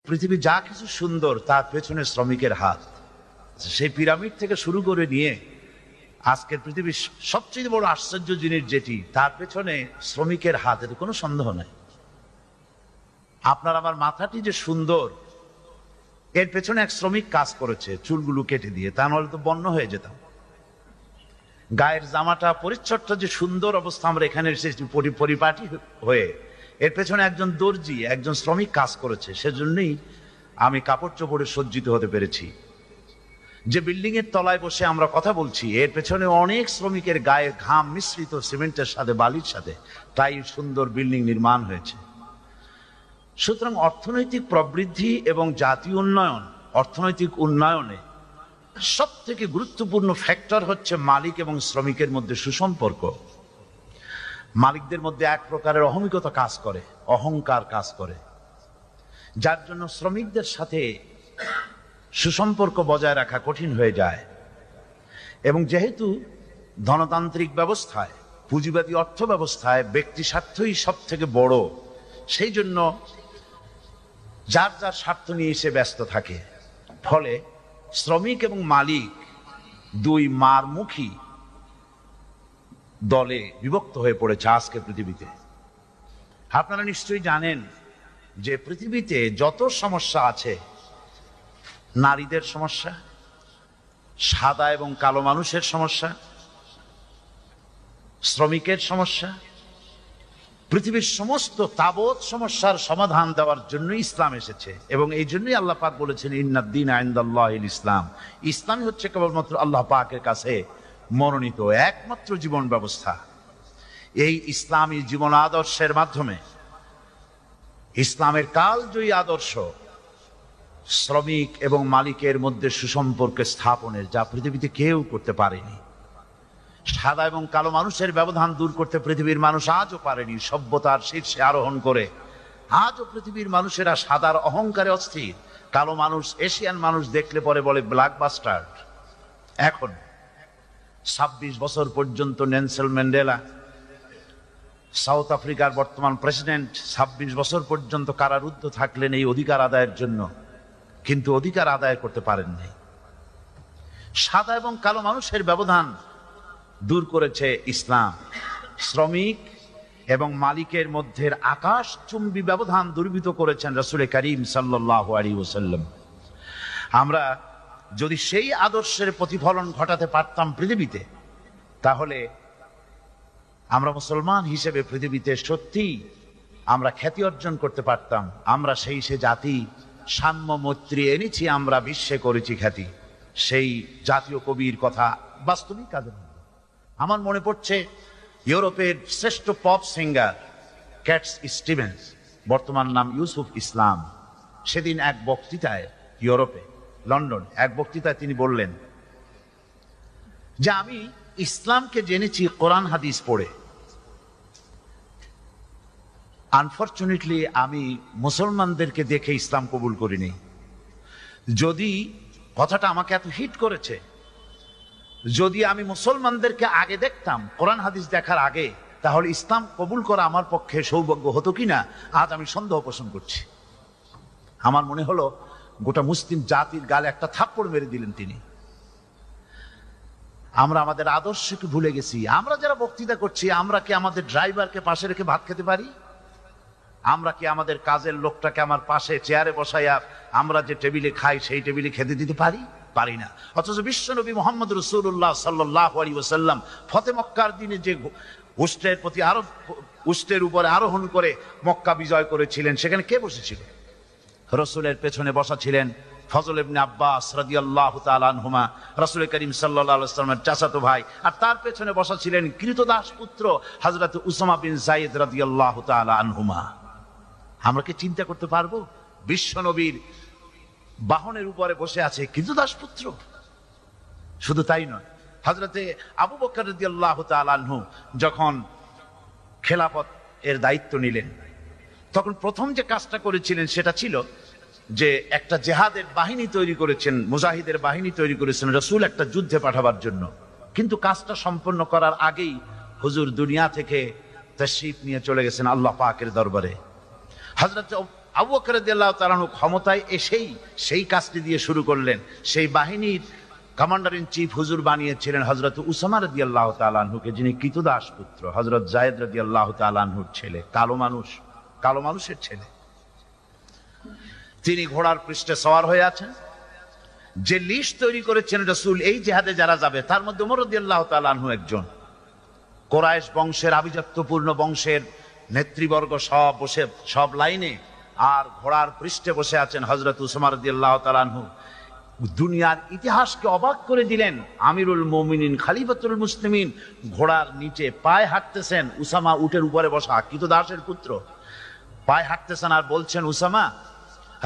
পৃথিবী যা কিছু সুন্দর তার পেছনে শ্রমিকের হাত। সেই পিরামিড থেকে শুরু করে নিয়ে আজকের পৃথিবীর সবচেয়ে বড় আশ্চর্য জিনিস যেটি, তার পেছনে শ্রমিকের হাত, এতে কোনো সন্দেহ নাই। আপনার আমার মাথাটি যে সুন্দর, এর পেছনে এক শ্রমিক কাজ করেছে চুলগুলো কেটে দিয়ে, তা নাহলে তো বন্য হয়ে যেতাম। গায়ের জামাটা পরিচ্ছদটা যে সুন্দর অবস্থা, আমরা এখানে এসেছি পরিপাটি হয়ে, এর পেছনে একজন দর্জি, একজন শ্রমিক কাজ করেছে। সেজন্যই আমি কাপড় চোপড়ে সজ্জিত হতে পেরেছি। যে বিল্ডিং এর তলায় বসে আমরা কথা বলছি, এর পেছনে অনেক শ্রমিকের গায়ে ঘাম মিশ্রিত সিমেন্টের সাথে, বালির সাথে, তাই সুন্দর বিল্ডিং নির্মাণ হয়েছে। সুতরাং অর্থনৈতিক প্রবৃদ্ধি এবং জাতীয় উন্নয়ন, অর্থনৈতিক উন্নয়নে সব থেকে গুরুত্বপূর্ণ ফ্যাক্টর হচ্ছে মালিক এবং শ্রমিকের মধ্যে সুসম্পর্ক। মালিকদের মধ্যে এক প্রকারের অহমিকতা কাজ করে, অহংকার কাজ করে, যার জন্য শ্রমিকদের সাথে সুসম্পর্ক বজায় রাখা কঠিন হয়ে যায়। এবং যেহেতু ধনতান্ত্রিক ব্যবস্থায়, পুঁজিবাদী অর্থ ব্যবস্থায় ব্যক্তি স্বার্থই সব থেকে বড়, সেই জন্য যার যার স্বার্থ নিয়ে সে ব্যস্ত থাকে। ফলে শ্রমিক এবং মালিক দুই মারমুখী দলে বিভক্ত হয়ে পড়েছে আজকে পৃথিবীতে। আপনারা নিশ্চয়ই জানেন যে পৃথিবীতে যত সমস্যা আছে, নারীদের সমস্যা, সাদা এবং কালো মানুষের সমস্যা, শ্রমিকের সমস্যা, পৃথিবীর সমস্ত তাবৎ সমস্যার সমাধান দেওয়ার জন্য ইসলাম এসেছে। এবং এই জন্যই আল্লাহ পাক বলেছেন, ইন্নাদ-দীনা ইনদাল্লাহিল ইসলাম। ইসলামই হচ্ছে কেবলমাত্র আল্লাহ পাকের কাছে মনোনীত একমাত্র জীবন ব্যবস্থা। এই ইসলামী জীবন আদর্শের মাধ্যমে, ইসলামের কালজয়ী আদর্শ শ্রমিক এবং মালিকের মধ্যে সুসম্পর্ক স্থাপনের, যা পৃথিবীতে কেউ করতে পারেনি। সাদা এবং কালো মানুষের ব্যবধান দূর করতে পৃথিবীর মানুষ আজও পারেনি। সভ্যতার শীর্ষে আরোহণ করে আজও পৃথিবীর মানুষেরা সাদার অহংকারে অস্থির। কালো মানুষ, এশিয়ান মানুষ দেখলে পরে বলে ব্ল্যাক বাস্টার্ড। এখন 26 বছর পর্যন্ত নেলসন ম্যান্ডেলা, সাউথ আফ্রিকার বর্তমান প্রেসিডেন্ট, 26 বছর পর্যন্ত কারারুদ্ধ থাকলেন এই অধিকার আদায়ের জন্য, কিন্তু অধিকার আদায় করতে পারেননি। সাদা এবং কালো মানুষের ব্যবধান দূর করেছে ইসলাম। শ্রমিক এবং মালিকের মধ্যে আকাশচুম্বী ব্যবধান দূরীভূত করেছেন রাসূল করিম সাল্লাল্লাহু আলাইহি ওয়াসাল্লাম। আমরা যদি সেই আদর্শের প্রতিফলন ঘটাতে পারতাম পৃথিবীতে, তাহলে আমরা মুসলমান হিসেবে পৃথিবীতে সত্যি আমরা খ্যাতি অর্জন করতে পারতাম। আমরা সে জাতি, সাম্য মৈত্রী এনেছি, আমরা বিশ্বে করেছি খ্যাতি। সেই জাতীয় কবির কথা বাস্তবিক কাজে। আমার মনে পড়ছে ইউরোপের শ্রেষ্ঠ পপ সিঙ্গার ক্যাট স্টিভেন্স, বর্তমান নাম ইউসুফ ইসলাম, সেদিন এক বক্তৃতায় ইউরোপে, লন্ডন, এক বক্তৃতায় তিনি বললেন যে আমি ইসলামকে জেনেছি কোরআন হাদিস পড়ে। আনফরচুনেটলি আমি মুসলমানদেরকে দেখে ইসলাম কবুল করিনি। যদি কথাটা আমাকে এত হিট করেছে, যদি আমি মুসলমানদেরকে আগে দেখতাম, কোরআন হাদিস দেখার আগে, তাহলে ইসলাম কবুল করা আমার পক্ষে সৌভাগ্য হতো কিনা আজ আমি সন্দেহ পোষণ করছি। আমার মনে হলো গোটা মুসলিম জাতির গালে একটা থাপ্পড় মেরে দিলেন তিনি। আমরা আমাদের আদর্শকে ভুলে গেছি। আমরা যারা বক্তৃতা করছি, আমরা কি আমাদের ড্রাইভারকে পাশে রেখে ভাত খেতে পারি? আমরা কি আমাদের কাজের লোকটাকে আমার পাশে চেয়ারে বসাইয়া আমরা যে টেবিলে খাই সেই টেবিলে খেতে দিতে পারি? পারি না। অথচ বিশ্বনবী মুহাম্মদ রাসূলুল্লাহ সাল্লাল্লাহু আলাইহি ওয়াসাল্লাম ফতে মক্কার দিনে যে উষ্ট্রের উপরে আরোহণ করে মক্কা বিজয় করেছিলেন, সেখানে কে বসেছিল? রাসূলের পেছনে বসা ছিলেন ফজল ইবনে আব্বাস রাদিয়াল্লাহু তাআলা আনহুমা, রাসূল করিম সাল্লাল্লাহু আলাইহি ওয়াসাল্লামের চাচাতো ভাই। আর তার পেছনে বসা ছিলেন কৃতদাস পুত্র হযরত উসামা বিন যায়েদ রাদিয়াল্লাহু তাআলা আনহুমা। আমরা কি চিন্তা করতে পারবো বিশ্বনবীর বাহনের উপরে বসে আছে কৃতদাস পুত্র? শুধু তাই নয়, হযরতে আবু বকর রাদিয়াল্লাহু তাআলা আনহু যখন খেলাফত এর দায়িত্ব নিলেন, তখন প্রথম যে কাজটা করেছিলেন সেটা ছিল যে একটা জেহাদের বাহিনী তৈরি করেছেন, মুজাহিদের বাহিনী তৈরি করেছেন রাসূল একটা যুদ্ধে পাঠাবার জন্য। কিন্তু কাজটা সম্পন্ন করার আগেই হুজুর দুনিয়া থেকে তাশরীফ নিয়ে চলে গেছেন আল্লাহ পাকের দরবারে। হযরত আবু বকর রাদিয়াল্লাহু তাআলা আনহু ক্ষমতায় এসেই সেই কাজটি দিয়ে শুরু করলেন। সেই বাহিনীর কমান্ডার ইন চিফ হুজুর বানিয়েছিলেন হযরত উসামা রাদিয়াল্লাহু তাআলা আনহুকে, যিনি কৃতদাস পুত্র, হযরত যায়েদ রাদিয়াল্লাহু তাআলা আনহুর ছেলে, কালো মানুষের ছেলে। তিনি ঘোড়ার পৃষ্ঠে সওয়ার হয়ে আছেন। যে লিস্ট তৈরি করেছেন রাসূল এই জিহাদে যারা যাবে, তার মধ্যে ওমর রাদিয়াল্লাহু তাআলা আনহু একজন। কুরাইশ বংশের, আভিজাত্যপূর্ণ বংশের নেতৃবর্গ সব বসে সব লাইনে, আর ঘোড়ার পৃষ্ঠে বসে আছেন হযরত উসামা রাদিয়াল্লাহু তাআলা আনহু। দুনিয়ার ইতিহাসকে অবাক করে দিলেন। আমিরুল মুমিনিন, খলিফাতুল মুসলিমিন ঘোড়ার নিচে পায়ে হাঁটতেছেন, উসামা উটের উপরে বসা, কৃতদাসের পুত্র, পায়ে হাঁটতেছেন আর বলছেন, উসামা,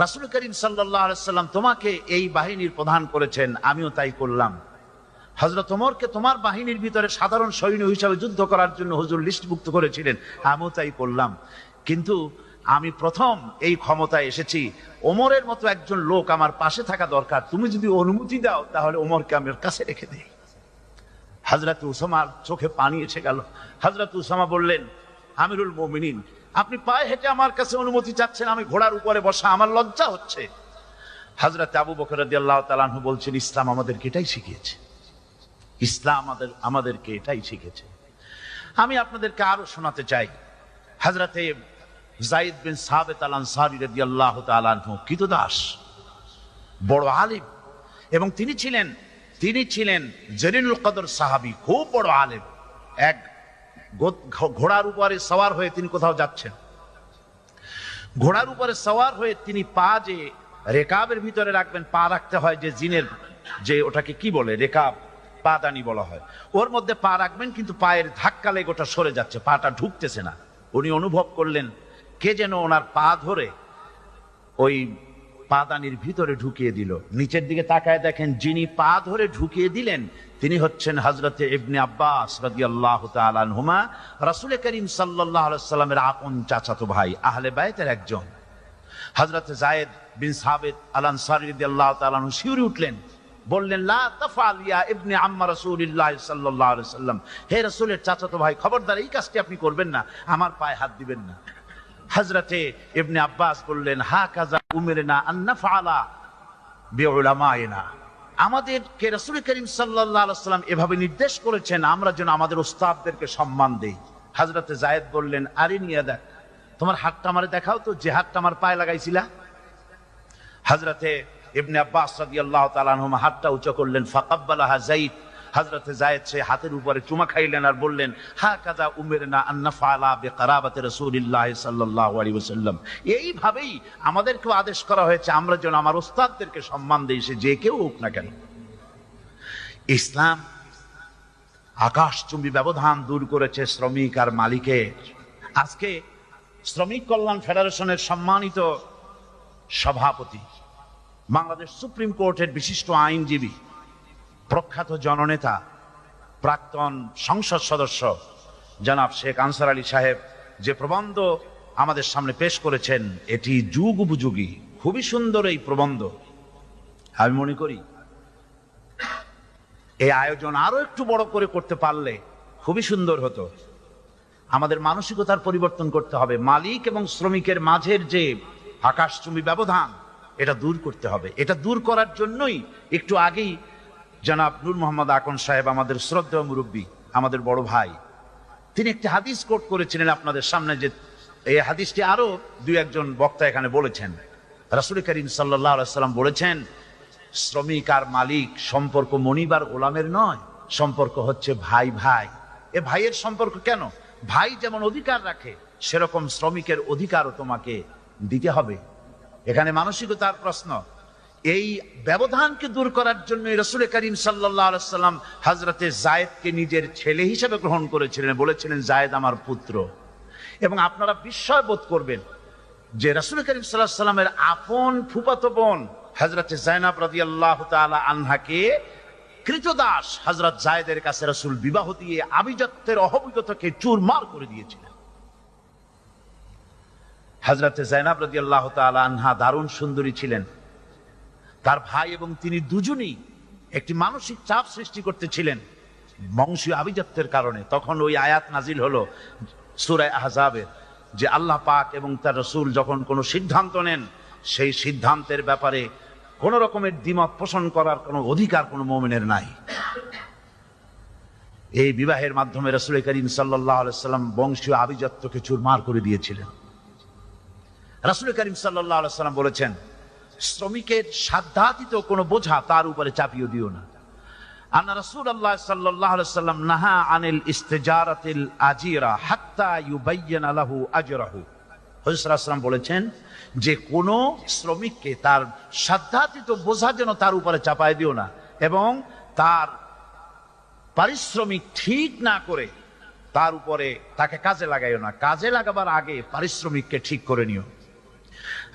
রাসূল করিম সাল্লাল্লাহু আলাইহি সাল্লাম তোমাকে এই বাহিনীর প্রধান করেছেন, আমিও তাই করলাম। হযরত ওমরকে তোমার বাহিনীর ভিতরে সাধারণ সৈন্য হিসাবে যুদ্ধ করার জন্য হুজুর লিস্টভুক্ত করেছিলেন, আমিও তাই করলাম। কিন্তু আমি প্রথম এই ক্ষমতায় এসেছি, ওমরের মতো একজন লোক আমার পাশে থাকা দরকার। তুমি যদি অনুমতি দাও তাহলে ওমরকে আমার কাছে রেখে দেই। হযরত উসামার চোখে পানি এসে গেল। হযরত উসামা বললেন, আমিরুল মুমিনিন, আপনি পায়ে হেঁটে আমার কাছে অনুমতি চাচ্ছেন, আমি ঘোড়ার উপরে বসা, আমার লজ্জা হচ্ছে। হযরত আবু বকর রাদিয়াল্লাহু তাআলা আনহু বলছেন, ইসলাম আমাদেরকে এটাই শিখিয়েছে, ইসলাম আমাদেরকে এটাই শিখেছে। আমি আপনাদেরকে আরো শোনাতে চাই। হযরতে যায়েদ বিন সাবিত আল আনসারী রাদিয়াল্লাহু তাআলা আনহু কৃতদাস, বড় আলেম, এবং তিনি ছিলেন জলিলুল কদর সাহাবী, খুব বড় আলেম। এক ঘোড়ার উপরে সওয়ার হয়ে তিনি কোথাও যাচ্ছেন। ঘোড়ার উপরে সওয়ার হয়ে তিনি পা যে রেকাবের ভিতরে রাখবেন, পা রাখতে হয় যে জিনের, যে ওটাকে কি বলে, রেকাব, পাদানি বলা হয়, ওর মধ্যে পা রাখবেন, কিন্তু পায়ের ধাক্কা লেগে ওটা সরে যাচ্ছে, পাটা ঢুকতেছে না। উনি অনুভব করলেন কে যেন ওনার পা ধরে ওই পাদানির ভিতরে ঢুকিয়ে দিল। নিচের দিকে তাকায় দেখেন, যিনি পা ধরে ঢুকিয়ে দিলেন তিনি হচ্ছেন হযরতে ইবনে আব্বাস রাদিয়াল্লাহু তাআলা আনহুমা, রাসূল করিম সাল্লাল্লাহু আলাইহি সাল্লামের আপন চাচাতো ভাই, আহলে বাইতের একজন। হযরতে যায়েদ বিন সাবিত আল আনসারী রাদিয়াল্লাহু তাআলা আনহু শিউরে উঠলেন, বললেন, লা তাফআল ইয়া ইবনে আম্মা রাসূলিল্লাহ সাল্লাল্লাহু আলাইহি সাল্লাম, হে রাসূলের চাচাতো ভাই, খবরদার এই কাজটি আপনি করবেন না, আমার পায়ে হাত দিবেন না। হযরতে ইবনে আব্বাস বললেন, হাকাযা উমিরনা আন নাফআলা বিউলামাইনা, আমাদেরকে রাসূল করিম সাল্লাল্লাহু আলাইহি সাল্লাম এভাবে নির্দেশ করেছেন, আমরা যেন আমাদের ওস্তাদদেরকে সম্মান দেই। হযরতে যায়েদ বললেন, আরিনি ইয়াদাক, তোমার হাতটা আমারে দেখাও তো, যে হাতটা আমার পায়ে লাগাইছিলা। হযরতে ইবনে আব্বাস রাদিয়াল্লাহু তাআলা আনহুমা হাতটা উঁচু করলেন, ফাকাব্বালাহা যায়েদ, হযরতে যায়েদ সে হাতের উপরে চুমা খাইলেন আর বললেন, হাকাযা উমিরনা আন নাফআলা বিকরাবাতি রাসূলিল্লাহ সাল্লাল্লাহু আলাইহি ওয়াসাল্লাম, এইভাবেই আমাদেরকেও আদেশ করা হয়েছে আমরা যেন আমার ওস্তাদদেরকে সম্মান দেই, সে যে কেউ হোক না কেন। ইসলাম আকাশচুম্বী ব্যবধান দূর করেছে শ্রমিক আর মালিকের। আজকে শ্রমিক কল্যাণ ফেডারেশনের সম্মানিত সভাপতি, বাংলাদেশ সুপ্রিম কোর্টের বিশিষ্ট আইনজীবী, প্রখ্যাত জননেতা, প্রাক্তন সংসদ সদস্য জনাব শেখ আনসার আলী সাহেব যে প্রবন্ধ আমাদের সামনে পেশ করেছেন, এটি যুগ উপযোগী, খুবই সুন্দর এই প্রবন্ধ। আমি মনে করি এই আয়োজন আরো একটু বড় করে করতে পারলে খুবই সুন্দর হতো। আমাদের মানসিকতার পরিবর্তন করতে হবে। মালিক এবং শ্রমিকের মাঝের যে আকাশচুম্বী ব্যবধান, এটা দূর করতে হবে। এটা দূর করার জন্যই একটু আগেই জনাব নূর মোহাম্মদ আকন সাহেব, আমাদের শ্রদ্ধেয় মুরব্বী, আমাদের বড় ভাই, তিনি একটি হাদিস কোট করেছিলেন আপনাদের সামনে, যে এই হাদিসটি আরো দুই একজন বক্তা এখানে বলেছেন। রাসূল করিম সাল্লাল্লাহু আলাইহি সাল্লাম বলেছেন, শ্রমিক আর মালিক সম্পর্ক মনিব আর গোলামের নয়, সম্পর্ক হচ্ছে ভাই ভাই। এ ভাইয়ের সম্পর্ক কেন? ভাই যেমন অধিকার রাখে, সেরকম শ্রমিকের অধিকারও তোমাকে দিতে হবে। এখানে মানসিকতার প্রশ্ন। এই ব্যবধানকে দূর করার জন্য রাসূল করিম সাল্লাল্লাহু আলাইহি সাল্লাম হযরতে যায়েদকে নিজের ছেলে হিসেবে গ্রহণ করেছিলেন, বলেছিলেন, যায়েদ আমার পুত্র। এবং আপনারা বিস্ময় বোধ করবেন যে রাসূল করিম সাল্লাল্লাহু আলাইহি সাল্লামের আপন ফুফাতো বোন হযরতে যায়নাব রাদিয়াল্লাহু তাআলা আনহাকে কৃতদাস হযরত যায়েদের কাছে রাসূল বিবাহ দিয়ে আভিজাত্যের অহবিগতকে চুরমার করে দিয়েছিলেন। হযরতে যায়নাব রাদিয়াল্লাহু তাআলা আনহা দারুণ সুন্দরী ছিলেন। তার ভাই এবং তিনি দুজনেই একটি মানসিক চাপ সৃষ্টি করতেছিলেন বংশীয় আভিজাত্যের কারণে। তখন ওই আয়াত নাজিল হলো সূরা আহজাবের, যে আল্লাহ পাক এবং তার রাসূল যখন কোনো সিদ্ধান্ত নেন, সেই সিদ্ধান্তের ব্যাপারে কোন রকমের দ্বিমত পোষণ করার কোনো অধিকার কোনো মুমিনের নাই। এই বিবাহের মাধ্যমে রাসূল করিম সাল্লাল্লাহু আলাইহি সাল্লাম বংশীয় আভিজাত্যকে চুরমার করে দিয়েছিলেন। রাসূল করিম সাল্লাল্লাহু আলাইহি সাল্লাম বলেছেন, শ্রমিকের সাধ্যাতীত কোনো বোঝা তার উপরে চাপিয়ে দিও না। আন্না রাসূলুল্লাহ সাল্লাল্লাহু আলাইহি সাল্লাম নাহা আনিল ইস্তিজারাতিল আজিরা হাত্তা ইউবায়্যিনা লাহু আজরাহু। হুজুর সাল্লাল্লাহু আলাইহি সাল্লাম বলেছেন যে কোন শ্রমিককে তার সাধ্যাতীত বোঝা যেন তার উপরে চাপায় দিও না, এবং তার পারিশ্রমিক ঠিক না করে তার উপরে তাকে কাজে লাগাইও না। কাজে লাগাবার আগে পারিশ্রমিককে ঠিক করে নিও।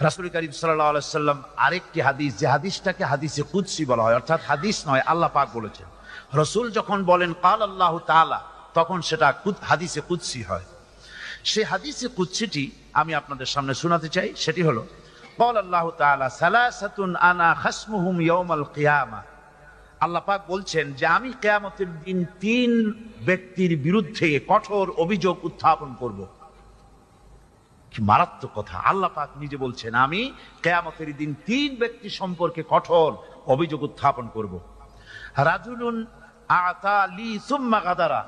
রাসূল করিম সাল্লাল্লাহু আলাইহি সাল্লাম আরেকটি হাদিস, যে হাদিসটাকে হাদিসে কুদসি বলা হয়, অর্থাৎ হাদিস নয়, আল্লাহ পাক বলেছেন। রাসূল যখন বলেন কাল আল্লাহু তাআলা, তখন সেটা হাদিসে কুদসি হয়। সেই হাদিসে কুদসিটি আমি আপনাদের সামনে শোনাতে চাই। সেটি হলো, কাল আল্লাহু তাআলা সালাসাতুন আনা খাসমুহুম ইয়াউমাল কিয়ামা। আল্লাহ পাক বলছেন যে আমি কিয়ামতের দিন 3 ব্যক্তির বিরুদ্ধে কঠোর অভিযোগ উত্থাপন করব। কি মারাত্মক কথা! আল্লাহ পাক নিজে বলছেন আমি কিয়ামতের দিন 3 ব্যক্তি সম্পর্কে কঠোর অভিযোগ উত্থাপন করব। রাজুলুন আতা লি সুম্মা গাদারা।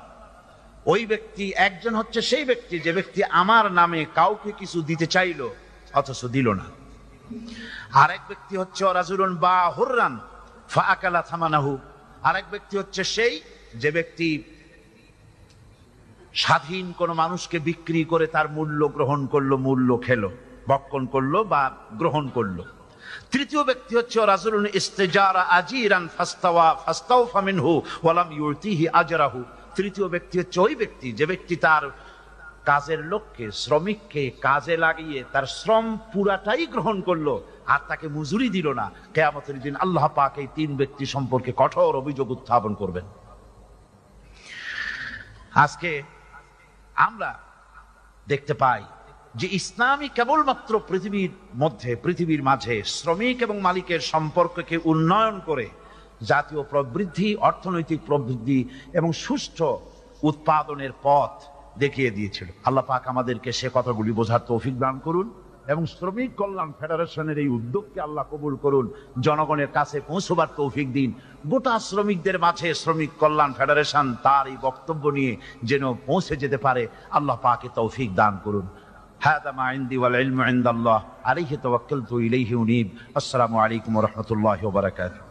ওই ব্যক্তি, একজন হচ্ছে সেই ব্যক্তি যে ব্যক্তি আমার নামে কাউকে কিছু দিতে চাইলো অথচ দিল না। আরেক ব্যক্তি হচ্ছে রাজুলুন বা হুররান ফাআকালা থামানাহু। আরেক ব্যক্তি হচ্ছে সেই যে ব্যক্তি স্বাধীন কোন মানুষকে বিক্রি করে তার মূল্য গ্রহণ করলো, মূল্য খেলো, ভক্ষণ করলো বা গ্রহণ করলো। তৃতীয় ব্যক্তি হচ্ছে রাজুলুন ইস্তিজারা আজিরান ফাস্তাওফা মিনহু ওয়া লাম ইউতিহি আজরাহু। তৃতীয় ব্যক্তি হচ্ছে ওই ব্যক্তি যে ব্যক্তি তার কাজের লোককে, শ্রমিককে কাজে লাগিয়ে তার শ্রম পুরাটাই গ্রহণ করলো আর তাকে মজুরি দিল না। কিয়ামতের দিন আল্লাহ পাক এই 3 ব্যক্তি সম্পর্কে কঠোর অভিযোগ উত্থাপন করবেন। আজকে আমরা দেখতে পাই যে ইসলামই কেবলমাত্র পৃথিবীর মাঝে শ্রমিক এবং মালিকের সম্পর্ককে উন্নয়ন করে জাতীয় প্রবৃদ্ধি, অর্থনৈতিক প্রবৃদ্ধি এবং সুষ্ঠু উৎপাদনের পথ দেখিয়ে দিয়েছিল। আল্লাহ পাক আমাদেরকে সে কথাগুলি বোঝার তৌফিক দান করুন এবং শ্রমিক কল্যাণ ফেডারেশনের এই উদ্যোগকে আল্লাহ কবুল করুন, জনগণের কাছে পৌঁছবার তৌফিক দিন। গোটা শ্রমিকদের মাঝে শ্রমিক কল্যাণ ফেডারেশন তার এই বক্তব্য নিয়ে যেন পৌঁছে যেতে পারে, আল্লাহ পাকে তৌফিক দান করুন। হাদা মা ইনদি ওয়াল ইলমু ইনদাল্লাহ আলাইহি তাওয়াক্কালতু ইলাইহি উনীব। আসসালামু আলাইকুম ওয়া রাহমাতুল্লাহি ওয়া বারাকাতুহু।